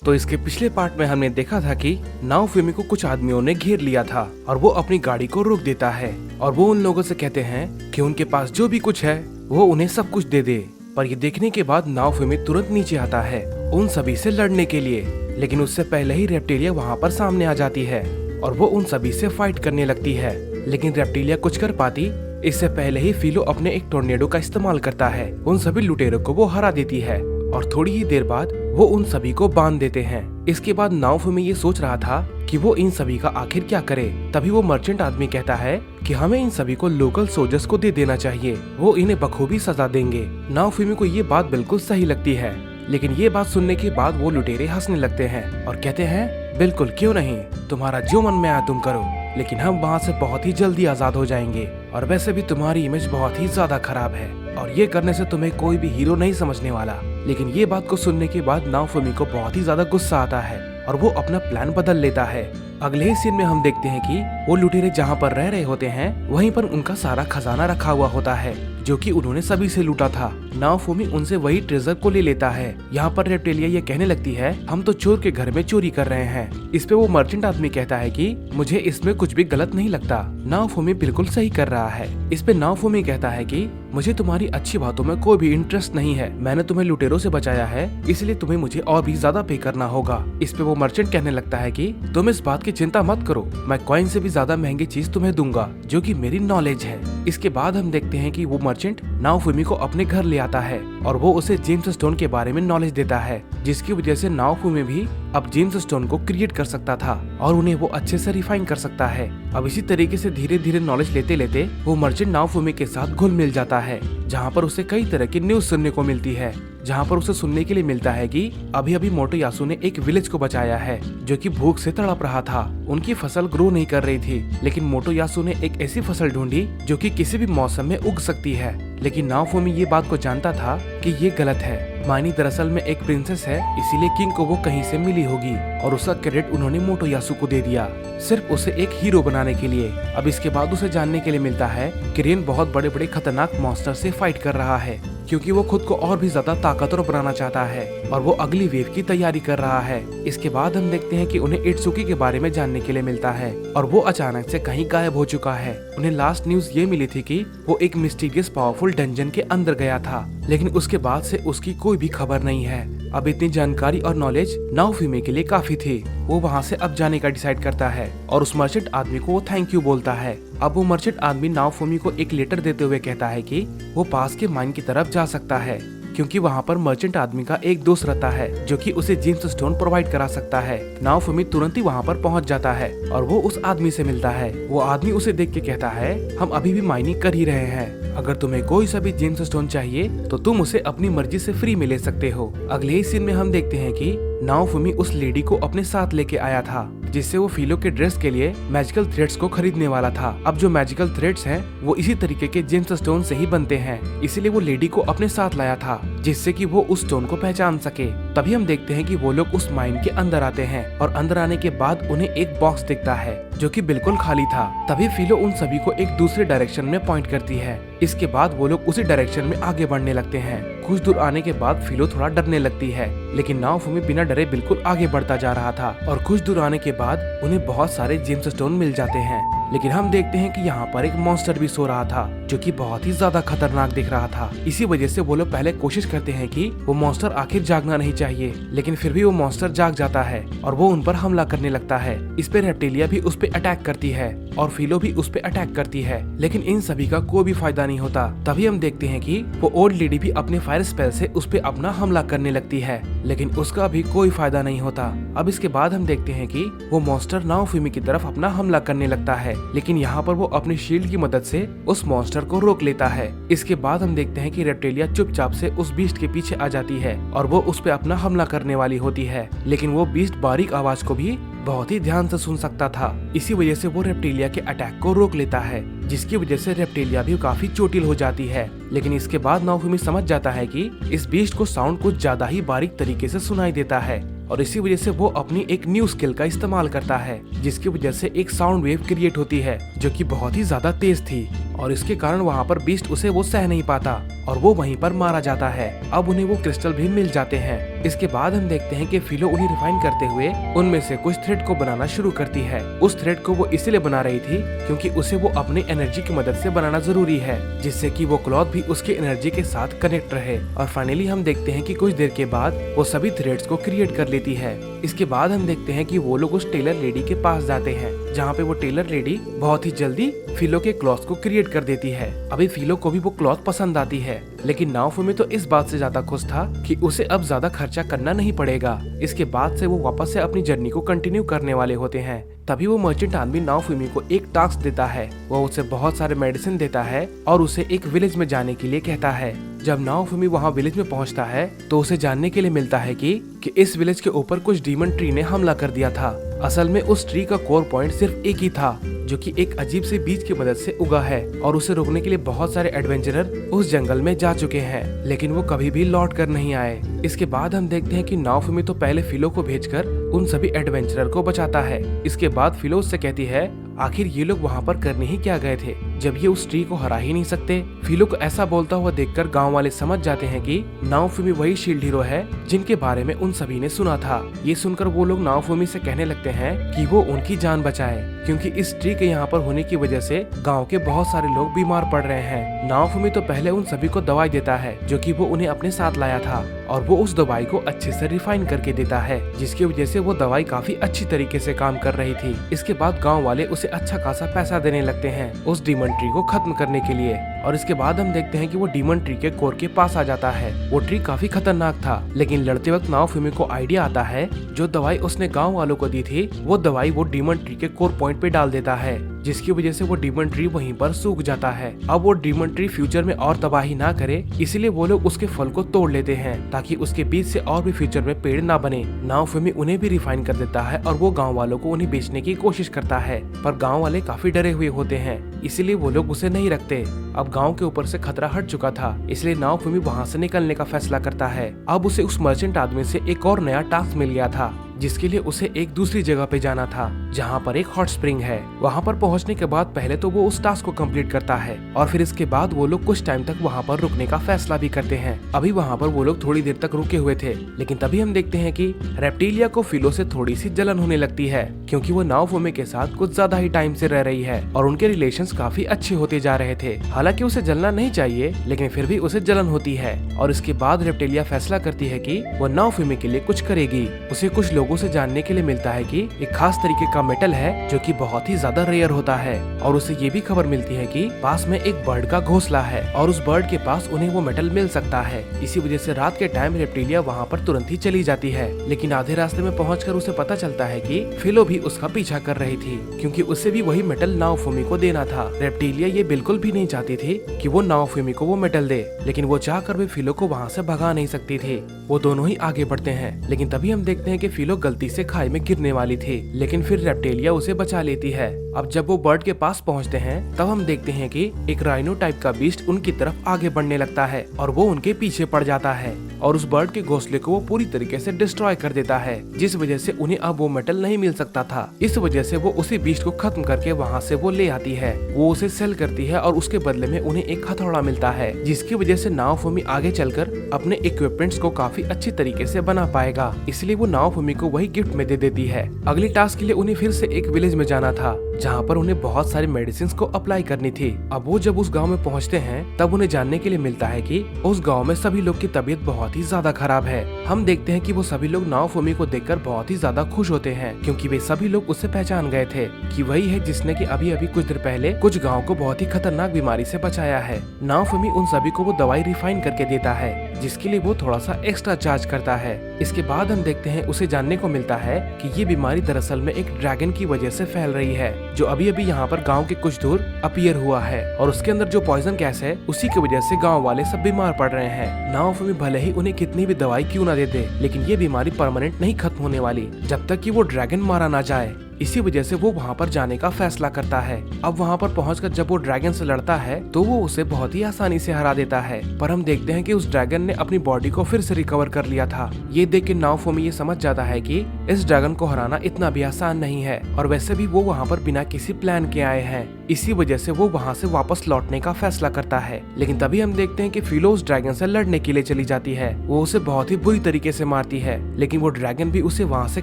तो इसके पिछले पार्ट में हमने देखा था कि नाओफुमी को कुछ आदमियों ने घेर लिया था और वो अपनी गाड़ी को रोक देता है और वो उन लोगों से कहते हैं कि उनके पास जो भी कुछ है वो उन्हें सब कुछ दे दे। पर ये देखने के बाद नाओफुमी तुरंत नीचे आता है उन सभी से लड़ने के लिए, लेकिन उससे पहले ही रेप्टिलिया वहाँ पर सामने आ जाती है और वो उन सभी से फाइट करने लगती है। लेकिन रेप्टिलिया कुछ कर पाती इससे पहले ही फिलो अपने एक टोर्नेडो का इस्तेमाल करता है, उन सभी लुटेरों को वो हरा देती है और थोड़ी ही देर बाद वो उन सभी को बांध देते हैं। इसके बाद नाओफुमी ये सोच रहा था कि वो इन सभी का आखिर क्या करे। तभी वो मर्चेंट आदमी कहता है कि हमें इन सभी को लोकल सोल्जर्स को दे देना चाहिए, वो इन्हें बखूबी सजा देंगे। नाओफुमी को ये बात बिल्कुल सही लगती है, लेकिन ये बात सुनने के बाद वो लुटेरे हंसने लगते हैं और कहते हैं बिल्कुल क्यों नहीं, तुम्हारा जो मन में आया तुम करो, लेकिन हम वहाँ से बहुत ही जल्दी आजाद हो जाएंगे और वैसे भी तुम्हारी इमेज बहुत ही ज्यादा खराब है और ये करने से तुम्हें कोई भी हीरो नहीं समझने वाला। लेकिन ये बात को सुनने के बाद नाओफुमी को बहुत ही ज्यादा गुस्सा आता है और वो अपना प्लान बदल लेता है। अगले ही सीन में हम देखते हैं कि वो लुटेरे जहाँ पर रह रहे होते हैं वहीं पर उनका सारा खजाना रखा हुआ होता है जो कि उन्होंने सभी से लूटा था। नाओफुमी उनसे वही ट्रेजर को ले लेता है। यहाँ पर रेप्टिलिया ये कहने लगती है हम तो चोर के घर में चोरी कर रहे हैं। इस पे वो मर्चेंट आदमी कहता है कि मुझे इसमें कुछ भी गलत नहीं लगता, नाओफुमी बिल्कुल सही कर रहा है। इस पे नाओफुमी कहता है कि मुझे तुम्हारी अच्छी बातों में कोई भी इंटरेस्ट नहीं है, मैंने तुम्हें लुटेरों से बचाया है इसलिए तुम्हें मुझे और भी ज्यादा पे करना होगा। इस पे वो मर्चेंट कहने लगता है कि तुम इस बात की चिंता मत करो, मैं कॉइन से भी ज्यादा महंगी चीज तुम्हें दूंगा जो कि मेरी नॉलेज है। इसके बाद हम देखते हैं कि वो मर्चेंट नाओफुमी को अपने घर ले आता है और वो उसे जेम्स स्टोन के बारे में नॉलेज देता है, जिसकी वजह से नाओफुमी भी अब जेम्स स्टोन को क्रिएट कर सकता था और उन्हें वो अच्छे से रिफाइन कर सकता है। अब इसी तरीके से धीरे धीरे नॉलेज लेते लेते वो मर्चेंट नाओफुमी के साथ घुल मिल जाता है, जहाँ पर उसे कई तरह की न्यूज सुनने को मिलती है, जहाँ पर उसे सुनने के लिए मिलता है कि अभी अभी मोटोयासु ने एक विलेज को बचाया है जो कि भूख से तड़प रहा था। उनकी फसल ग्रो नहीं कर रही थी, लेकिन मोटोयासु ने एक ऐसी फसल ढूंढी जो कि किसी भी मौसम में उग सकती है। लेकिन नाओफुमी ये बात को जानता था कि ये गलत है। मानी दरअसल में एक प्रिंसेस है, इसीलिए किंग को वो कहीं से मिली होगी और उसका क्रेडिट उन्होंने मोटोयासु को दे दिया सिर्फ उसे एक हीरो बनाने के लिए। अब इसके बाद उसे जानने के लिए मिलता है कि रेन बहुत बड़े बड़े खतरनाक मॉन्स्टर से फाइट कर रहा है क्योंकि वो खुद को और भी ज्यादा ताकतवर बनाना चाहता है और वो अगली वेव की तैयारी कर रहा है। इसके बाद हम देखते हैं कि उन्हें इत्सुकी के बारे में जानने के लिए मिलता है और वो अचानक से कहीं गायब हो चुका है। उन्हें लास्ट न्यूज ये मिली थी कि वो एक मिस्टीरियस पावरफुल डंजन के अंदर गया था, लेकिन उसके बाद से उसकी कोई भी खबर नहीं है। अब इतनी जानकारी और नॉलेज नाओफुमी के लिए काफी थी। वो वहाँ से अब जाने का डिसाइड करता है और उस मर्चेंट आदमी को वो थैंक यू बोलता है। अब वो मर्चेंट आदमी नाओफुमी को एक लेटर देते हुए कहता है कि वो पास के माइन की तरफ जा सकता है क्योंकि वहाँ पर मर्चेंट आदमी का एक दोस्त रहता है जो कि उसे जेम्स स्टोन प्रोवाइड करा सकता है। नाओफुमी तुरंत ही वहाँ पर पहुँच जाता है और वो उस आदमी से मिलता है। वो आदमी उसे देख के कहता है हम अभी भी माइनिंग कर ही रहे हैं, अगर तुम्हें कोई सा भी जेम्स स्टोन चाहिए तो तुम उसे अपनी मर्जी से फ्री में ले सकते हो। अगले ही सीन में हम देखते हैं कि नाओफुमी उस लेडी को अपने साथ लेके आया था जिससे वो फिलो के ड्रेस के लिए मैजिकल थ्रेड्स को खरीदने वाला था। अब जो मैजिकल थ्रेड्स हैं वो इसी तरीके के जेम्स स्टोन से ही बनते हैं, इसीलिए वो लेडी को अपने साथ लाया था जिससे कि वो उस स्टोन को पहचान सके। तभी हम देखते हैं कि वो लोग उस माइन के अंदर आते हैं और अंदर आने के बाद उन्हें एक बॉक्स दिखता है जो कि बिल्कुल खाली था। तभी फिलो उन सभी को एक दूसरे डायरेक्शन में पॉइंट करती है। इसके बाद वो लोग उसी डायरेक्शन में आगे बढ़ने लगते हैं। कुछ दूर आने के बाद फिलो थोड़ा डरने लगती है, लेकिन नाओफुमी बिना डरे बिल्कुल आगे बढ़ता जा रहा था और कुछ दूर आने के बाद उन्हें बहुत सारे जेम्स स्टोन मिल जाते हैं। लेकिन हम देखते हैं कि यहाँ पर एक मॉन्स्टर भी सो रहा था जो कि बहुत ही ज्यादा खतरनाक दिख रहा था। इसी वजह से वो लोग पहले कोशिश करते हैं कि वो मॉन्स्टर आखिर जागना नहीं चाहिए, लेकिन फिर भी वो मॉन्स्टर जाग जाता है और वो उन पर हमला करने लगता है। इस पे रेप्टिलिया भी उस पे अटैक करती है और फिलो भी उस पे अटैक करती है, लेकिन इन सभी का कोई भी फायदा नहीं होता। तभी हम देखते हैं कि वो ओल्ड लेडी भी अपने फायर स्पेल से उस पे अपना हमला करने लगती है, लेकिन उसका भी कोई फायदा नहीं होता। अब इसके बाद हम देखते हैं कि वो मॉन्स्टर नाओफुमी की तरफ अपना हमला करने लगता है, लेकिन यहाँ पर वो अपने शील्ड की मदद से उस मॉन्स्टर को रोक लेता है। इसके बाद हम देखते हैं कि रेप्टिलिया चुपचाप से उस बीस्ट के पीछे आ जाती है और वो उस पे अपना हमला करने वाली होती है, लेकिन वो बीस्ट बारीक आवाज को भी बहुत ही ध्यान से सुन सकता था। इसी वजह से वो रेप्टिलिया के अटैक को रोक लेता है, जिसकी वजह से रेप्टिलिया भी काफी चोटिल हो जाती है। लेकिन इसके बाद नाओफुमी समझ जाता है कि इस बीस्ट को साउंड कुछ ज्यादा ही बारीक तरीके से सुनाई देता है और इसी वजह से वो अपनी एक न्यू स्किल का इस्तेमाल करता है, जिसकी वजह से एक साउंड वेव क्रिएट होती है जो कि बहुत ही ज्यादा तेज थी और इसके कारण वहाँ पर बीस्ट उसे वो सह नहीं पाता और वो वहीं पर मारा जाता है। अब उन्हें वो क्रिस्टल भी मिल जाते हैं। इसके बाद हम देखते हैं कि फिलो उन्हें रिफाइन करते हुए उनमें से कुछ थ्रेड को बनाना शुरू करती है। उस थ्रेड को वो इसलिए बना रही थी क्योंकि उसे वो अपनी एनर्जी की मदद से बनाना जरूरी है, जिससे कि वो क्लॉथ भी उसके एनर्जी के साथ कनेक्ट रहे। और फाइनली हम देखते हैं कि कुछ देर के बाद वो सभी थ्रेड्स को क्रिएट कर लेती है। इसके बाद हम देखते हैं कि वो लोग उस टेलर लेडी के पास जाते हैं, जहाँ पे वो टेलर लेडी बहुत ही जल्दी फिलो के क्लॉथ को क्रिएट कर देती है। अभी फिलो को भी वो क्लॉथ पसंद आती है, लेकिन नाओफुमी तो इस बात से ज्यादा खुश था कि उसे अब ज्यादा खर्चा करना नहीं पड़ेगा। इसके बाद से वो वापस से अपनी जर्नी को कंटिन्यू करने वाले होते हैं। तभी वो मर्चेंट आदमी नाओफुमी को एक टास्क देता है। वो उसे बहुत सारे मेडिसिन देता है और उसे एक विलेज में जाने के लिए कहता है। जब नाओफुमी वहाँ विलेज में पहुँचता है तो उसे जानने के लिए मिलता है कि इस विलेज के ऊपर कुछ डीमन ट्री ने हमला कर दिया था। असल में उस ट्री का कोर पॉइंट सिर्फ एक ही था, जो कि एक अजीब से बीज की मदद से उगा है और उसे रोकने के लिए बहुत सारे एडवेंचरर उस जंगल में जा चुके हैं, लेकिन वो कभी भी लौट कर नहीं आए। इसके बाद हम देखते हैं कि नाओफुमी तो पहले फिलो को भेजकर उन सभी एडवेंचरर को बचाता है। इसके बाद फिलो उससे कहती है आखिर ये लोग वहाँ पर करने ही क्या गए थे जब ये उस ट्री को हरा ही नहीं सकते। फिलो को ऐसा बोलता हुआ देखकर गांव वाले समझ जाते हैं कि नाओफुमी वही शील्ड हीरो है जिनके बारे में उन सभी ने सुना था। ये सुनकर वो लोग नाओफुमी से कहने लगते हैं कि वो उनकी जान बचाए, क्योंकि इस ट्री के यहाँ पर होने की वजह से गांव के बहुत सारे लोग बीमार पड़ रहे हैं। नाओफुमी तो पहले उन सभी को दवाई देता है जो कि वो उन्हें अपने साथ लाया था, और वो उस दवाई को अच्छे से रिफाइन करके देता है, जिसकी वजह से वो दवाई काफी अच्छी तरीके से काम कर रही थी। इसके बाद गांव वाले उसे अच्छा खासा पैसा देने लगते हैं उस डीमन ट्री को खत्म करने के लिए। और इसके बाद हम देखते हैं कि वो डीमन ट्री के कोर के पास आ जाता है। वो ट्री काफी खतरनाक था, लेकिन लड़ते वक्त नाओफुमी को आइडिया आता है जो दवाई उसने गांव वालों को दी थी वो दवाई वो डीमन ट्री के कोर पॉइंट पे डाल देता है, जिसकी वजह से वो डीमन ट्री वहीं पर सूख जाता है। अब वो डीमन ट्री फ्यूचर में और तबाही ना करे, इसलिए वो लोग उसके फल को तोड़ लेते हैं ताकि उसके बीज से और भी फ्यूचर में पेड़ ना बने। नाओफुमी उन्हें भी रिफाइन कर देता है और वो गांव वालों को उन्हें बेचने की कोशिश करता है, पर गांव वाले काफी डरे हुए होते हैं, इसीलिए वो लोग उसे नहीं रखते। अब गांव के ऊपर से खतरा हट चुका था, इसलिए नाओफुमी वहां से निकलने का फैसला करता है। अब उसे उस मर्चेंट आदमी से एक और नया टास्क मिल गया था, जिसके लिए उसे एक दूसरी जगह पे जाना था जहाँ पर एक हॉट स्प्रिंग है। वहाँ पर पहुँचने के बाद पहले तो वो उस टास्क को कंप्लीट करता है और फिर इसके बाद वो लोग कुछ टाइम तक वहाँ पर रुकने का फैसला भी करते हैं। अभी वहाँ पर वो लोग थोड़ी देर तक रुके हुए थे, लेकिन तभी हम देखते हैं कि रेप्टिलिया को फिलो से थोड़ी सी जलन होने लगती है, क्योंकि वो नाओफुमी के साथ कुछ ज्यादा ही टाइम से रह रही है और उनके रिलेशंस काफी अच्छे होते जा रहे थे। हालांकि उसे जलना नहीं चाहिए, लेकिन फिर भी उसे जलन होती है। और इसके बाद रेप्टिलिया फैसला करती है कि वो नाओफुमी के लिए कुछ करेगी। उसे कुछ लोगों से जानने के लिए मिलता है कि एक खास तरीके का मेटल है जो कि बहुत ही ज्यादा रेयर होता है, और उसे ये भी खबर मिलती है कि पास में एक बर्ड का घोंसला है और उस बर्ड के पास उन्हें वो मेटल मिल सकता है। इसी वजह से रात के टाइम रेप्टिलिया वहाँ पर तुरंत ही चली जाती है, लेकिन आधे रास्ते में पहुंचकर उसे पता चलता है कि फिलो भी उसका पीछा कर रही थी, क्योंकि उसे भी वही मेटल नाओफुमी को देना था। रेप्टिलिया ये बिल्कुल भी नहीं चाहती थी कि वो नाओफुमी को वो मेटल दे, लेकिन वो चाहकर भी फिलो को वहाँ से भगा नहीं सकती थी। वो दोनों ही आगे बढ़ते हैं, लेकिन तभी हम देखते हैं कि फिलो गलती से खाई में गिरने वाली थी, लेकिन फिर रेप्टिलिया उसे बचा लेती है। अब जब वो बर्ड के पास पहुंचते हैं तब हम देखते हैं कि एक राइनो टाइप का बीस्ट उनकी तरफ आगे बढ़ने लगता है और वो उनके पीछे पड़ जाता है और उस बर्ड के घोंसले को वो पूरी तरीके से डिस्ट्रॉय कर देता है, जिस वजह से उन्हें अब वो मेटल नहीं मिल सकता था। इस वजह से वो उसी बीस्ट को खत्म करके वहाँ से वो ले आती है। वो उसे सेल करती है और उसके बदले में उन्हें एक हथौड़ा मिलता है, जिसकी वजह से नाओफुमी आगे चलकर अपने इक्विपमेंट्स को काफी अच्छी तरीके से बना पाएगा। इसलिए वो नाओफुमी को वही गिफ्ट में दे देती है। अगली टास्क के लिए उन्हें फिर से एक विलेज में जाना था, जहाँ पर उन्हें बहुत सारी मेडिसिन को अप्लाई करनी थी। अब वो जब उस गांव में पहुँचते हैं तब उन्हें जानने के लिए मिलता है कि उस गांव में सभी लोग की तबीयत बहुत ही ज्यादा खराब है। हम देखते हैं कि वो सभी लोग नाओफुमी को देखकर बहुत ही ज्यादा खुश होते हैं, क्योंकि वे सभी लोग उससे पहचान गए थे कि वही है जिसने कि अभी अभी कुछ देर पहले कुछ गाँव को बहुत ही खतरनाक बीमारी से बचाया है। नाओफुमी उन सभी को वो दवाई रिफाइन करके देता है, जिसके लिए वो थोड़ा सा एक्स्ट्रा चार्ज करता है। इसके बाद हम देखते हैं उसे जानने को मिलता है कि ये बीमारी दरअसल में एक ड्रैगन की वजह से फैल रही है, जो अभी अभी यहाँ पर गांव के कुछ दूर अपीयर हुआ है, और उसके अंदर जो पॉइजन गैस है उसी की वजह से गांव वाले सब बीमार पड़ रहे हैं। नाओफुमी भले ही उन्हें कितनी भी दवाई क्यों ना दे दे, लेकिन ये बीमारी परमानेंट नहीं खत्म होने वाली जब तक कि वो ड्रैगन मारा ना जाए। इसी वजह से वो वहाँ पर जाने का फैसला करता है। अब वहाँ पर पहुंचकर जब वो ड्रैगन से लड़ता है तो वो उसे बहुत ही आसानी से हरा देता है, पर हम देखते हैं कि उस ड्रैगन ने अपनी बॉडी को फिर से रिकवर कर लिया था। ये देख के नाओफुमी ये समझ जाता है कि इस ड्रैगन को हराना इतना भी आसान नहीं है, और वैसे भी वो वहाँ पर बिना किसी प्लान के आए हैं। इसी वजह से वो वहाँ से वापस लौटने का फैसला करता है। लेकिन तभी हम देखते हैं कि फिलो उस ड्रैगन से लड़ने के लिए चली जाती है। वो उसे बहुत ही बुरी तरीके से मारती है, लेकिन वो ड्रैगन भी उसे वहाँ से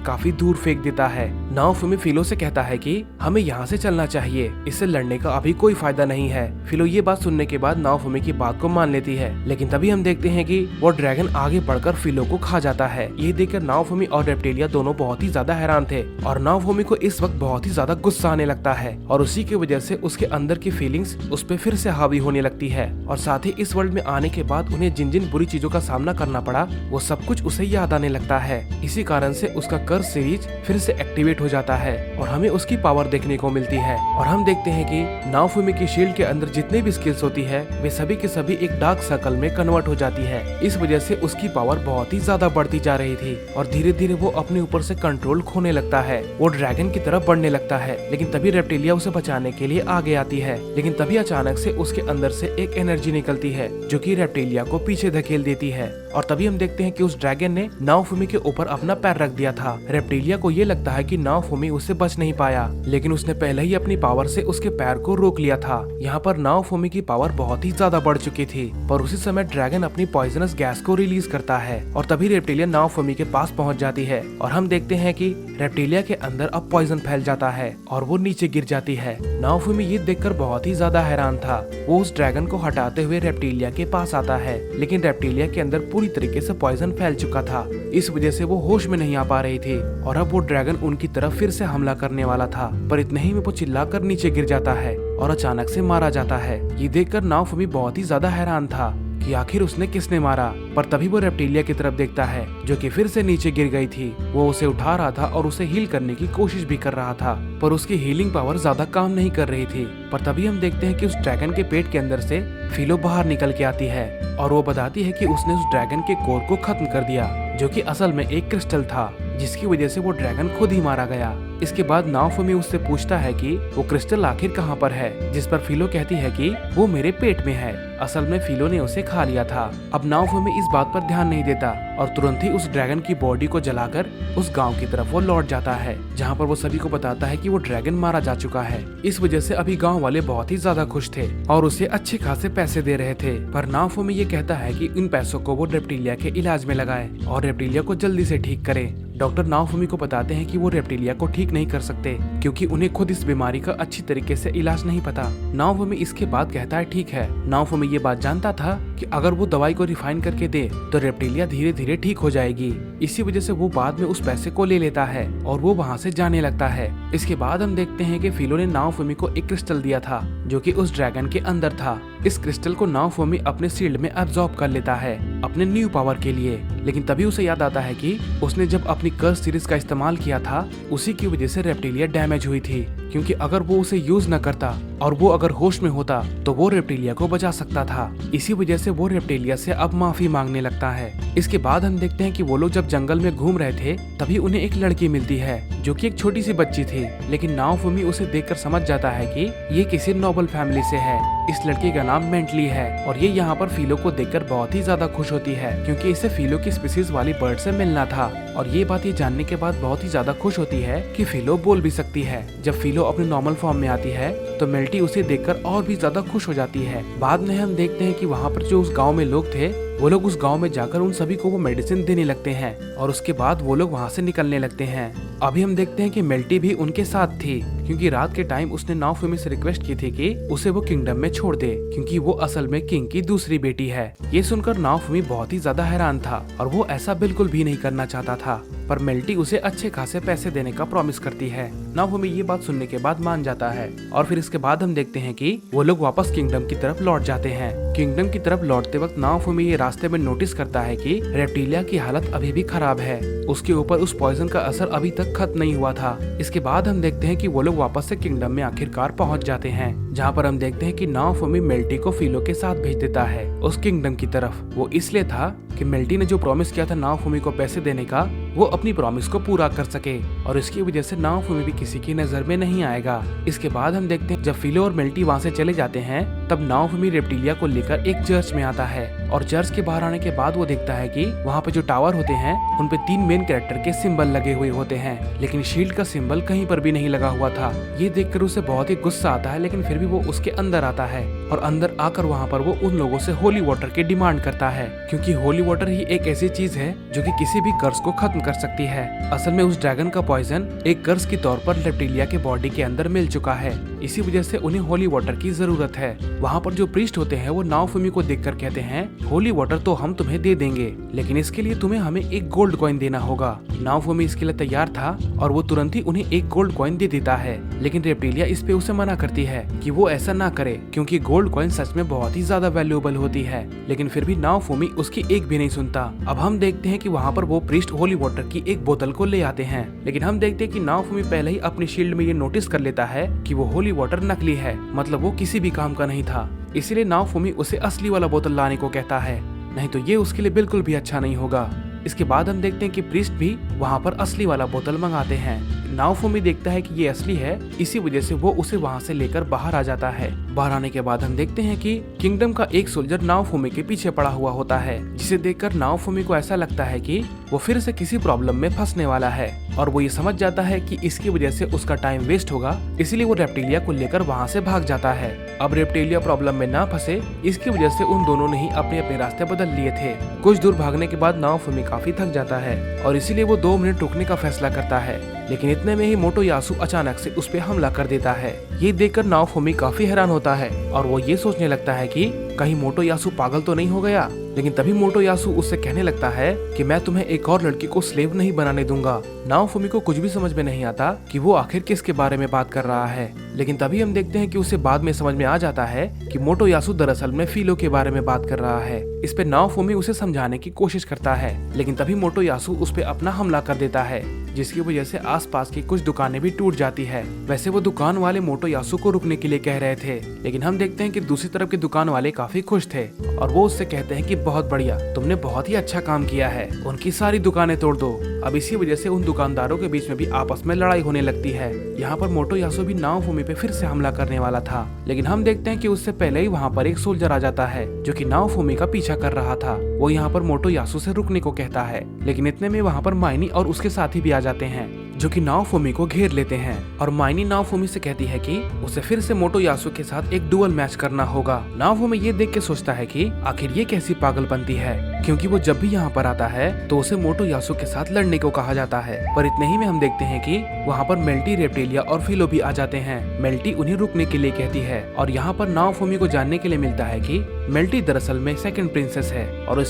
काफी दूर फेंक देता है। नाओफुमी फिलो से कहता है कि हमें यहाँ से चलना चाहिए, इससे लड़ने का अभी कोई फायदा नहीं है। फिलो ये बात सुनने के बाद नाओफुमी की बात को मान लेती है, लेकिन तभी हम देखते हैं कि वो ड्रैगन आगे बढ़कर फिलो को खा जाता है। ये देखकर नाओफुमी और रेप्टिलिया दोनों बहुत ही ज्यादा हैरान थे, और नाओफुमी को इस वक्त बहुत ही ज्यादा गुस्सा आने लगता है, और उसी की वजह से उसके अंदर की फीलिंग्स उस पे फिर से हावी होने लगती है। और साथ ही इस वर्ल्ड में आने के बाद उन्हें जिन जिन बुरी चीजों का सामना करना पड़ा वो सब कुछ उसे याद आने लगता है। इसी कारण से उसका कर्स सीरीज फिर से एक्टिवेट हो जाता है और हमें उसकी पावर देखने को मिलती है। और हम देखते हैं कि नाओफुमी की शील्ड के अंदर जितनी भी स्किल्स होती है वे सभी के सभी एक डार्क सर्कल में कन्वर्ट हो जाती है। इस वजह से उसकी पावर बहुत ही ज्यादा बढ़ती जा रही थी, और धीरे धीरे वो अपने ऊपर से कंट्रोल खोने लगता है। वो ड्रैगन की तरफ बढ़ने लगता है, लेकिन तभी रेप्टिलिया उसे बचाने के लिए आगे आती है। लेकिन तभी अचानक से उसके अंदर से एक एनर्जी निकलती है जो कि रेप्टिलिया को पीछे धकेल देती है, और तभी हम देखते हैं कि उस ड्रैगन ने नाओफुमी के ऊपर अपना पैर रख दिया था। रेप्टिलिया को ये लगता है कि नाओफुमी उससे बच नहीं पाया, लेकिन उसने पहले ही अपनी पावर से उसके पैर को रोक लिया था। यहाँ पर नाओफुमी की पावर बहुत ही ज्यादा बढ़ चुकी थी, पर उसी समय ड्रैगन अपनी पॉइजनस गैस को रिलीज करता है, और तभी रेप्टिलिया नाओफुमी के पास पहुँच जाती है। और हम देखते हैं कि रेप्टिलिया के अंदर अब पॉइजन फैल जाता है और वो नीचे गिर जाती है। नाओफुमी ये देखकर बहुत ही ज्यादा हैरान था। वो उस ड्रैगन को हटाते हुए रेप्टिलिया के पास आता है, लेकिन रेप्टिलिया के अंदर पूरी तरीके से पॉइजन फैल चुका था। इस वजह से वो होश में नहीं आ पा रही थी, और अब वो ड्रैगन उनकी तरफ फिर से हमला करने वाला था, पर इतने ही में वो चिल्लाकर नीचे गिर जाता है और अचानक से मारा जाता है। ये देखकर नाओफुमी बहुत ही ज्यादा हैरान था कि आखिर उसने किसने मारा, पर तभी वो रेप्टिलिया की तरफ देखता है जो कि फिर से नीचे गिर गई थी। वो उसे उठा रहा था और उसे हील करने की कोशिश भी कर रहा था, पर उसकी हीलिंग पावर ज्यादा काम नहीं कर रही थी। पर तभी हम देखते हैं कि उस ड्रैगन के पेट के अंदर से फिलो बाहर निकल के आती है, और वो बताती है कि उसने उस ड्रैगन के कोर को खत्म कर दिया, जो कि असल में एक क्रिस्टल था, जिसकी वजह से वो ड्रैगन खुद ही मारा गया। इसके बाद नाओफुमी उससे पूछता है कि वो क्रिस्टल आखिर कहाँ पर है, जिस पर फिलो कहती है कि वो मेरे पेट में है। असल में फिलो ने उसे खा लिया था। अब नाओफुमी इस बात पर ध्यान नहीं देता और तुरंत ही उस ड्रैगन की बॉडी को जलाकर उस गांव की तरफ वो लौट जाता है, जहां पर वो सभी को बताता है कि वो ड्रैगन मारा जा चुका है। इस वजह से अभी गांव वाले बहुत ही ज्यादा खुश थे और उसे अच्छे खासे पैसे दे रहे थे, पर नाओफुमी ये कहता है कि इन पैसों को वो रेप्टिलिया के इलाज में लगाए और रेप्टिलिया को जल्दी से ठीक करे। डॉक्टर नाओफुमी को बताते हैं कि वो रेप्टिलिया को ठीक नहीं कर सकते क्योंकि उन्हें खुद इस बीमारी का अच्छी तरीके से इलाज नहीं पता। नाओफुमी इसके बाद कहता है ठीक है। नाओफुमी ये बात जानता था कि अगर वो दवाई को रिफाइन करके दे तो रेप्टिलिया धीरे धीरे ठीक हो जाएगी। इसी वजह से वो बाद में उस पैसे को ले लेता है और वो वहाँ से जाने लगता है। इसके बाद हम देखते हैं कि फिलो ने नाओफुमी को एक क्रिस्टल दिया था जो कि उस ड्रैगन के अंदर था। इस क्रिस्टल को नाओफुमी अपने शील्ड में एब्जॉर्ब कर लेता है अपने न्यू पावर के लिए, लेकिन तभी उसे याद आता है कि उसने जब अपनी कर्स सीरीज का इस्तेमाल किया था उसी की वजह से रेप्टिलिया डैमेज हुई थी, क्योंकि अगर वो उसे यूज न करता और वो अगर होश में होता तो वो रेप्टिलिया को बचा सकता था। इसी वजह से वो रेप्टिलिया से अब माफी मांगने लगता है। इसके बाद हम देखते हैं कि वो लोग जब जंगल में घूम रहे थे तभी उन्हें एक लड़की मिलती है जो कि एक छोटी सी बच्ची थी, लेकिन नाओफुमी उसे देखकर समझ जाता है कि ये किसी नोबल फैमिली से है। इस लड़की का नाम मेंटली है और ये यहाँ पर फिलो को देखकर बहुत ही ज्यादा खुश होती है क्योंकि इसे फिलो की स्पीसीज वाली बर्ड से मिलना था, और ये बात ये जानने के बाद बहुत ही ज्यादा खुश होती है कि फिलो बोल भी सकती है। जब फिलो अपने नॉर्मल फॉर्म में आती है तो मेल्टी उसे देखकर और भी ज्यादा खुश हो जाती है। बाद में हम देखते हैं कि वहाँ पर जो उस गाँव में लोग थे वो लोग उस गांव में जाकर उन सभी को वो मेडिसिन देने लगते हैं और उसके बाद वो लोग वहाँ से निकलने लगते हैं। अभी हम देखते हैं कि मेल्टी भी उनके साथ थी क्योंकि रात के टाइम उसने नाओफुमी से रिक्वेस्ट की थी कि उसे वो किंगडम में छोड़ दे क्योंकि वो असल में किंग की दूसरी बेटी है। ये सुनकर नाओफुमी बहुत ही ज्यादा हैरान था और वो ऐसा बिल्कुल भी नहीं करना चाहता था, पर मेल्टी उसे अच्छे खासे पैसे देने का प्रॉमिस करती है। नाओफुमी ये बात सुनने के बाद मान जाता है और फिर इसके बाद हम देखते हैं कि वो लोग वापस किंगडम की तरफ लौट जाते हैं। किंगडम की तरफ लौटते वक्त नाओफुमी ये रास्ते में नोटिस करता है कि रेप्टिलिया की हालत अभी भी खराब है, उसके ऊपर उस पॉइजन का असर अभी तक खत्म नहीं हुआ था। इसके बाद हम देखते हैं कि वो लोग वापस से किंगडम में आखिरकार पहुंच जाते हैं, जहां पर हम देखते हैं कि नाओफुमी मेल्टी को फिलो के साथ भेज देता है उस किंगडम की तरफ। वो इसलिए था कि मेल्टी ने जो प्रॉमिस किया था नाओफुमी को पैसे देने का वो अपनी प्रॉमिस को पूरा कर सके और इसकी वजह से नाओफुमी भी किसी की नजर में नहीं आएगा। इसके बाद हम देखते हैं जब फिलो और मेल्टी वहाँ से चले जाते हैं तब नाओफुमी रेप्टिलिया को लेकर एक चर्च में आता है और चर्च के बाहर आने के बाद वो देखता है कि वहाँ पे जो टावर होते हैं उन पे 3 मेन कैरेक्टर के सिंबल लगे हुए होते हैं, लेकिन शील्ड का सिंबल कहीं पर भी नहीं लगा हुआ था। ये देखकर उसे बहुत ही गुस्सा आता है, लेकिन फिर भी वो उसके अंदर आता है और अंदर आकर वहाँ पर वो उन लोगों से होली वाटर की डिमांड करता है, क्योंकि होली वाटर ही एक ऐसी चीज है जो कि किसी भी कर्स को खत्म कर सकती है। असल में उस ड्रैगन का पॉइजन एक कर्स के तौर पर रेप्टिलिया के बॉडी के अंदर मिल चुका है, इसी वजह से उन्हें होली वाटर की जरूरत है। वहाँ पर जो प्रीस्ट होते हैं वो नाओफुमी को देखकर कहते हैं होली वाटर तो हम तुम्हें दे देंगे, लेकिन इसके लिए तुम्हें हमें एक गोल्ड कॉइन देना होगा। नाओफुमी इसके लिए तैयार था और वो तुरंत ही उन्हें एक गोल्ड कॉइन दे देता है, लेकिन रेप्टिलिया इस पे उसे मना करती है कि वो ऐसा ना करे क्योंकि गोल्ड कॉइन सच में बहुत ही ज्यादा वैल्यूएबल होती है, लेकिन फिर भी नाओफुमी उसकी एक भी नहीं सुनता। अब हम देखते हैं कि वहाँ पर वो प्रीस्ट होली वाटर की एक बोतल को ले आते हैं, लेकिन हम देखते हैं कि नाओफुमी पहले ही अपनी शील्ड में ये नोटिस कर लेता है कि वो होली वाटर नकली है, मतलब वो किसी भी काम का नहीं था। इसीलिए नाओफुमी उसे असली वाला बोतल लाने को कहता है, नहीं तो ये उसके लिए बिल्कुल भी अच्छा नहीं होगा। इसके बाद हम देखते हैं कि प्रीस्ट भी वहाँ पर असली वाला बोतल मंगाते हैं। नाओफुमी देखता है कि ये असली है, इसी वजह से वो उसे वहाँ से लेकर बाहर आ जाता है। बाहर आने के बाद हम देखते हैं कि किंगडम का एक सोल्जर नाओफुमी के पीछे पड़ा हुआ होता है, जिसे देखकर नाओफुमी को ऐसा लगता है कि वो फिर से किसी प्रॉब्लम में फंसने वाला है और वो ये समझ जाता है कि इसकी वजह से उसका टाइम वेस्ट होगा, इसलिए वो रेप्टिलिया को लेकर वहाँ से भाग जाता है। अब रेप्टिलिया प्रॉब्लम में ना फंसे, इसकी वजह से उन दोनों ने ही अपने अपने रास्ते बदल लिए थे। कुछ दूर भागने के बाद नाओफुमी काफी थक जाता है और इसीलिए वो 2 मिनट रुकने का फैसला करता है, लेकिन इतने में ही मोटोयासु अचानक से उस पे हमला कर देता है। ये देखकर नाओफुमी काफी हैरान होता है और वो ये सोचने लगता है कि कहीं मोटोयासु पागल तो नहीं हो गया, लेकिन तभी मोटोयासु उससे कहने लगता है कि मैं तुम्हें एक और लड़की को स्लेव नहीं बनाने दूंगा। नाओफुमी को कुछ भी समझ में नहीं आता कि वो आखिर किसके बारे में बात कर रहा है, लेकिन तभी हम देखते हैं कि उसे बाद में समझ में आ जाता है कि मोटोयासु दरअसल में फिलो के बारे में बात कर रहा है। इस पे नाओफुमी उसे समझाने की कोशिश करता है, लेकिन तभी मोटोयासु उस पे अपना हमला कर देता है, जिसकी वजह से आसपास की कुछ दुकानें भी टूट जाती है। वैसे वो दुकान वाले मोटोयासु को रुकने के लिए कह रहे थे, लेकिन हम देखते हैं कि दूसरी तरफ के दुकान वाले काफी खुश थे और वो उससे कहते हैं कि बहुत बढ़िया, तुमने बहुत ही अच्छा काम किया है, उनकी सारी दुकानें तोड़ दो। अब इसी वजह से उन दुकानदारों के बीच में भी आपस में लड़ाई होने लगती है। यहाँ पर मोटोयासु भी नाओफुमी पे फिर से हमला करने वाला था, लेकिन हम देखते हैं कि उससे पहले ही वहाँ पर एक सोल्जर आ जाता है जो कि नाओफुमी का पीछा कर रहा था। वो यहाँ पर मोटोयासु से रुकने को कहता है, लेकिन इतने में वहाँ पर माइनी और उसके साथी भी आ जाते हैं जो कि नाओफुमी को घेर लेते हैं और माइनी नाओफुमी से कहती है कि उसे फिर से मोटोयासु के साथ एक डुअल मैच करना होगा। नाओफुमी ये देख के सोचता है कि आखिर ये कैसी पागलपंती है, क्योंकि वो जब भी यहाँ पर आता है तो उसे मोटोयासु के साथ लड़ने को कहा जाता है। पर इतने ही में हम देखते हैं कि वहाँ पर मेल्टी, रेप्टिलिया और फिलो भी आ जाते हैं। मेल्टी उन्हें रुकने के लिए कहती है और यहाँ पर नाओफुमी को जानने के लिए मिलता है कि मेल्टी दरअसल में सेकंड प्रिंसेस है और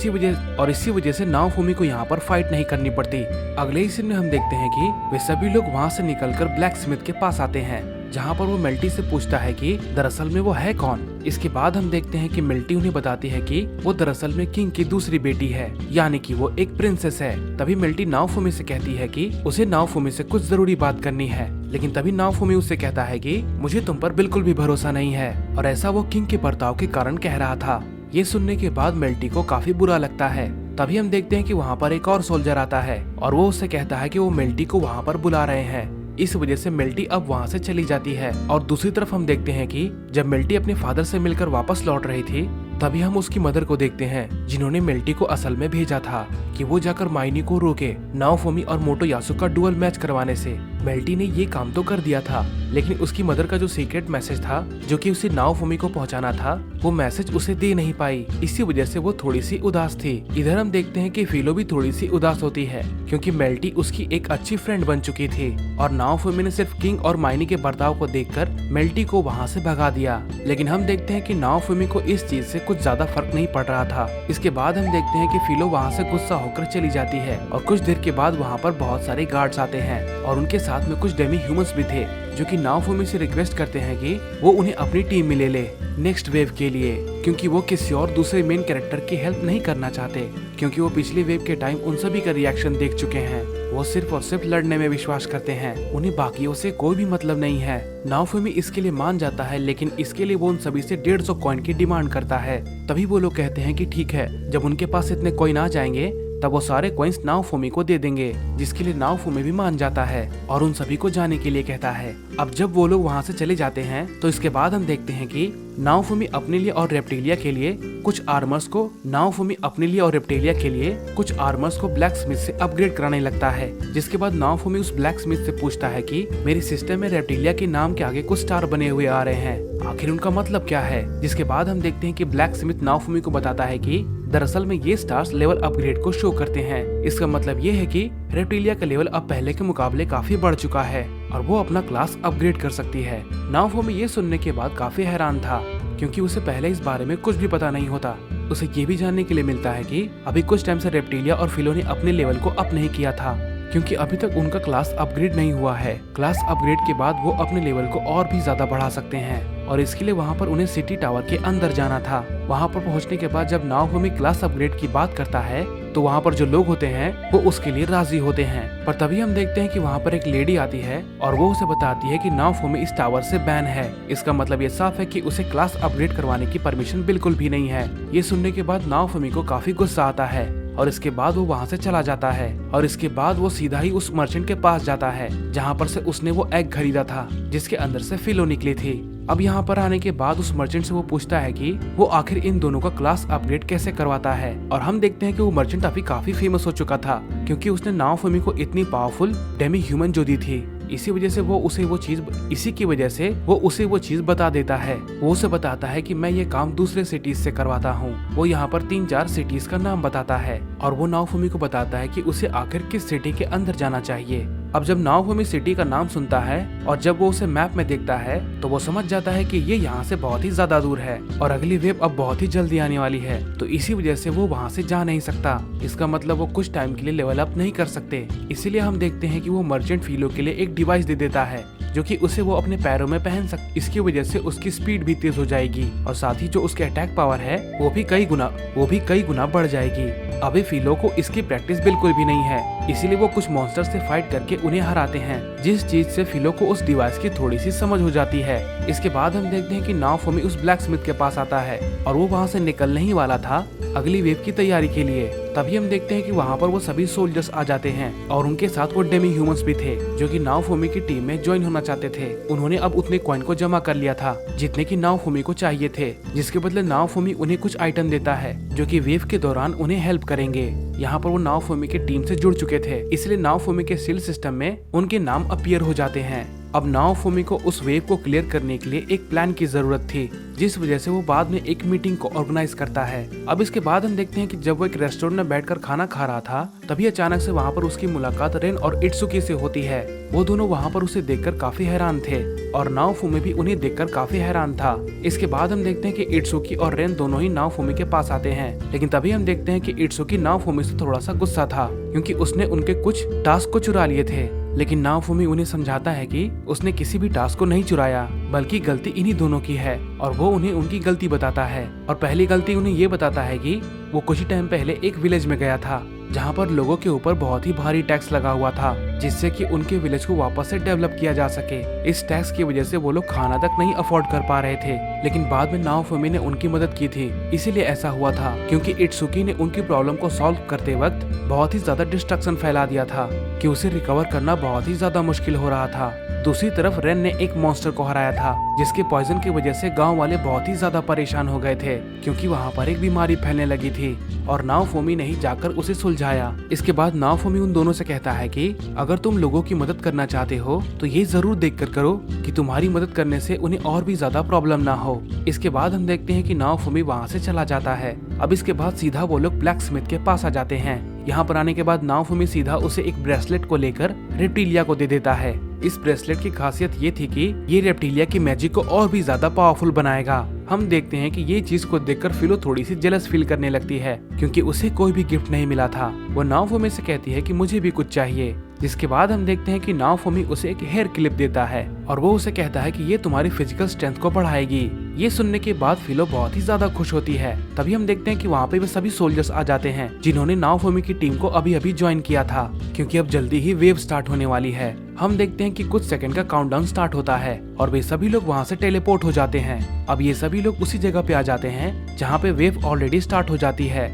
इसी वजह से नाओफुमी को यहाँ पर फाइट नहीं करनी पड़ती। अगले ही सीन में हम देखते हैं कि वे सभी लोग वहाँ से निकलकर ब्लैक स्मिथ के पास आते हैं, जहाँ पर वो मेल्टी से पूछता है कि दरअसल में वो है कौन। इसके बाद हम देखते हैं कि मेल्टी उन्हें बताती है कि वो दरअसल में किंग की दूसरी बेटी है, यानी कि वो एक प्रिंसेस है। तभी मेल्टी नाओफुमी से कहती है कि उसे नाओफुमी से कुछ जरूरी बात करनी है, लेकिन तभी नाओफुमी उससे कहता है कि मुझे तुम पर बिल्कुल भी भरोसा नहीं है, और ऐसा वो किंग के बर्ताव के कारण कह रहा था। ये सुनने के बाद मेल्टी को काफी बुरा लगता है। तभी हम देखते हैं कि वहाँ पर एक और सोल्जर आता है और वो उससे कहता है कि वो मेल्टी को वहाँ पर बुला रहे हैं। इस वजह से मेल्टी अब वहाँ से चली जाती है और दूसरी तरफ हम देखते हैं कि जब मेल्टी अपने फादर से मिलकर वापस लौट रही थी, तभी हम उसकी मदर को देखते हैं जिन्होंने मेल्टी को असल में भेजा था कि वो जाकर माइनी को रोके नाओफुमी और मोटोयासु का डुअल मैच करवाने से। मेल्टी ने ये काम तो कर दिया था, लेकिन उसकी मदर का जो सीक्रेट मैसेज था जो कि उसे नाओफुमी को पहुंचाना था, वो मैसेज उसे दे नहीं पाई। इसी वजह से वो थोड़ी सी उदास थी। इधर हम देखते हैं कि फिलो भी थोड़ी सी उदास होती है क्योंकि मेल्टी उसकी एक अच्छी फ्रेंड बन चुकी थी और नाओफुमी ने सिर्फ किंग और माइनी के बर्ताव को देखकर मेल्टी को वहाँ से भगा दिया। लेकिन हम देखते हैं कि नाओफुमी को इस चीज से कुछ ज्यादा फर्क नहीं पड़ रहा था। इसके बाद हम देखते हैं कि फिलो वहाँ से गुस्सा होकर चली जाती है और कुछ देर के बाद वहाँ पर बहुत सारे गार्ड्स आते हैं और उनके साथ में कुछ डेमी ह्यूमंस भी थे जो कि नाओफुमी से रिक्वेस्ट करते हैं कि वो उन्हें अपनी टीम में ले ले नेक्स्ट वेव के लिए, क्योंकि वो किसी और दूसरे मेन कैरेक्टर की हेल्प नहीं करना चाहते, क्योंकि वो पिछले वेव के टाइम उन सभी का रिएक्शन देख चुके हैं। वो सिर्फ और सिर्फ लड़ने में विश्वास करते हैं, उन्हें बाकियों से कोई भी मतलब नहीं है। नाओफुमी इसके लिए मान जाता है, लेकिन इसके लिए वो उन सभी से 150 कॉइन की डिमांड करता है। तभी वो लोग कहते हैं कि ठीक है, जब उनके पास इतने कॉइन आ जाएंगे तब वो सारे कॉइन्स नाओफुमी को दे देंगे, जिसके लिए नाओफुमी भी मान जाता है और उन सभी को जाने के लिए कहता है। अब जब वो लोग वहाँ से चले जाते हैं तो इसके बाद हम देखते हैं कि नाओफुमी अपने लिए और रेप्टिलिया के लिए कुछ आर्मर्स को ब्लैक स्मिथ से अपग्रेड कराने लगता है। जिसके बाद नाओफुमी उस ब्लैक स्मिथ से पूछता है कि मेरे सिस्टम में रेप्टिलिया के नाम के आगे कुछ स्टार बने हुए आ रहे हैं, आखिर उनका मतलब क्या है। जिसके बाद हम देखते हैं कि ब्लैक स्मिथ नाओफुमी को बताता है कि दरअसल में ये स्टार्स लेवल अपग्रेड को शो करते हैं। इसका मतलब ये है कि रेप्टिलिया का लेवल अब पहले के मुकाबले काफी बढ़ चुका है और वो अपना क्लास अपग्रेड कर सकती है। नाओफुमी ये सुनने के बाद काफी हैरान था, क्योंकि उसे पहले इस बारे में कुछ भी पता नहीं होता। उसे ये भी जानने के लिए मिलता है कि अभी कुछ टाइम से रेप्टिलिया और फिलो ने अपने लेवल को अप नहीं किया था, क्योंकि अभी तक उनका क्लास अपग्रेड नहीं हुआ है। क्लास अपग्रेड के बाद वो अपने लेवल को और भी ज्यादा बढ़ा सकते हैं और इसके लिए वहाँ पर उन्हें सिटी टावर के अंदर जाना था। वहाँ पर पहुँचने के बाद जब नाओफुमी क्लास अपग्रेड की बात करता है तो वहाँ पर जो लोग होते हैं वो उसके लिए राजी होते हैं। पर तभी हम देखते हैं कि वहाँ पर एक लेडी आती है और वो उसे बताती है कि नाओफुमी इस टावर से बैन है। इसका मतलब ये साफ है कि उसे क्लास अपग्रेड करवाने की परमिशन बिल्कुल भी नहीं है। ये सुनने के बाद नाओफुमी को काफी गुस्सा आता है और इसके बाद वो वहाँ से चला जाता है और इसके बाद वो सीधा ही उस मर्चेंट के पास जाता है जहाँ पर से उसने वो एग खरीदा था जिसके अंदर से फिलो निकली थी। अब यहाँ पर आने के बाद उस मर्चेंट से वो पूछता है कि वो आखिर इन दोनों का क्लास अपग्रेड कैसे करवाता है और हम देखते हैं कि वो मर्चेंट अभी काफी फेमस हो चुका था, क्योंकि उसने नाओफुमी को इतनी पावरफुल डेमी ह्यूमन जो दी थी। इसी की वजह से वो उसे वो चीज बता देता है। वो उसे बताता है कि मैं ये काम दूसरे सिटीज से करवाता हूँ। वो यहाँ पर 3-4 सिटीज का नाम बताता है और वो नाओफुमी को बताता है कि उसे आखिर किस सिटी के अंदर जाना चाहिए। अब जब नाओफुमी सिटी का नाम सुनता है और जब वो उसे मैप में देखता है तो वो समझ जाता है कि ये यहाँ से बहुत ही ज्यादा दूर है और अगली वेव अब बहुत ही जल्दी आने वाली है, तो इसी वजह से वो वहाँ से जा नहीं सकता। इसका मतलब वो कुछ टाइम के लिए लेवल अप नहीं कर सकते। इसीलिए हम देखते हैं कि वो मर्चेंट फिलो के लिए एक डिवाइस दे देता है जो कि उसे वो अपने पैरों में पहन सकता। इसकी वजह से उसकी स्पीड भी तेज हो जाएगी और साथ ही जो उसके अटैक पावर है वो भी कई गुना बढ़ जाएगी। अभी फिलो को इसकी प्रैक्टिस बिल्कुल भी नहीं है, इसीलिए वो कुछ मॉन्स्टर से फाइट करके उन्हें हराते हैं, जिस चीज से फिलो को उस डिवाइस की थोड़ी सी समझ हो जाती है। इसके बाद हम देखते हैं कि नाओफुमी उस ब्लैक स्मिथ के पास आता है और वो वहाँ से निकलने ही वाला था अगली वेव की तैयारी के लिए। तभी हम देखते हैं कि वहाँ पर वो सभी सोल्जर्स आ जाते हैं और उनके साथ वो डेमी ह्यूमंस भी थे जो कि नाओफुमी की टीम में ज्वाइन होना चाहते थे। उन्होंने अब उतने कॉइन को जमा कर लिया था जितने की नाओफुमी को चाहिए थे, जिसके बदले नाओफुमी उन्हें कुछ आइटम देता है जो कि वेव के दौरान उन्हें हेल्प करेंगे। यहाँ पर वो नाओफुमी के टीम से जुड़ चुके थे, इसलिए नाओफुमी के सील सिस्टम में उनके नाम अपीयर हो जाते हैं। अब नाओफुमी को उस वेव को क्लियर करने के लिए एक प्लान की जरूरत थी, जिस वजह से वो बाद में एक मीटिंग को ऑर्गेनाइज करता है। अब इसके बाद हम देखते हैं कि जब वो एक रेस्टोरेंट में बैठकर खाना खा रहा था तभी अचानक से वहाँ पर उसकी मुलाकात रेन और इत्सुकी से होती है। वो दोनों वहाँ पर उसे देखकर काफी हैरान थे और नाओफुमी भी उन्हें देखकर काफी हैरान था। इसके बाद हम देखते हैं कि इत्सुकी और रेन दोनों ही नाओफुमी के पास आते हैं, लेकिन तभी हम देखते हैं कि इत्सुकी नाओफुमी से थोड़ा सा गुस्सा था क्योंकि उसने उनके कुछ टास्क को चुरा लिए थे। लेकिन नाओफुमी उन्हें समझाता है कि उसने किसी भी टास्क को नहीं चुराया, बल्कि गलती इन्हीं दोनों की है और वो उन्हें उनकी गलती बताता है। और पहली गलती उन्हें ये बताता है कि वो कुछ ही टाइम पहले एक विलेज में गया था जहाँ पर लोगों के ऊपर बहुत ही भारी टैक्स लगा हुआ था, जिससे कि उनके विलेज को वापस से डेवलप किया जा सके। इस टैक्स की वजह से वो लोग खाना तक नहीं अफोर्ड कर पा रहे थे, लेकिन बाद में नाओफुमी ने उनकी मदद की थी। इसीलिए ऐसा हुआ था क्योंकि इत्सुकी ने उनकी प्रॉब्लम को सॉल्व करते वक्त बहुत ही ज्यादा डिस्ट्रक्शन फैला दिया था कि उसे रिकवर करना बहुत ही ज्यादा मुश्किल हो रहा था। दूसरी तरफ रेन ने एक मॉन्स्टर को हराया था जिसके पॉइजन की वजह से गांव वाले बहुत ही ज्यादा परेशान हो गए थे, क्योंकि वहां पर एक बीमारी फैलने लगी थी और नाओफुमी ने ही जाकर उसे सुलझाया। इसके बाद नाओफुमी उन दोनों से कहता है कि अगर तुम लोगों की मदद करना चाहते हो तो ये जरूर देखकर करो कि तुम्हारी मदद करने से उन्हें और भी ज्यादा प्रॉब्लम ना हो। इसके बाद हम देखते हैं कि नाओफुमी वहाँ से चला जाता है। अब इसके बाद सीधा वो लोग ब्लैक स्मिथ के पास आ जाते हैं। यहाँ पर आने के बाद नाओफुमी सीधा उसे एक ब्रेसलेट को लेकर रेप्टिलिया को दे देता है। इस ब्रेसलेट की खासियत ये थी कि ये रेप्टिलिया की मैजिक को और भी ज्यादा पावरफुल बनाएगा। हम देखते हैं कि ये चीज को देखकर फिलो थोड़ी सी जेलस फील करने लगती है क्योंकि उसे कोई भी गिफ्ट नहीं मिला था। वो नाओफुमी से कहती है कि मुझे भी कुछ चाहिए, जिसके बाद हम देखते हैं कि नाओफुमी उसे एक हेयर क्लिप देता है और वो उसे कहता है कि ये तुम्हारी फिजिकल स्ट्रेंथ को बढ़ाएगी। ये सुनने के बाद फिलो बहुत ही ज्यादा खुश होती है। तभी हम देखते हैं कि वहाँ पे वे सभी सोल्जर्स आ जाते हैं जिन्होंने नाओफुमी की टीम को अभी अभी ज्वाइन किया था, क्योंकि अब जल्दी ही वेव स्टार्ट होने वाली है। हम देखते हैं कि कुछ सेकंड का काउंटडाउन स्टार्ट होता है और वे सभी लोग वहाँ से टेलीपोर्ट हो जाते हैं। अब ये सभी लोग उसी जगह पे आ जाते हैं जहाँ पे वेव ऑलरेडी स्टार्ट हो जाती है।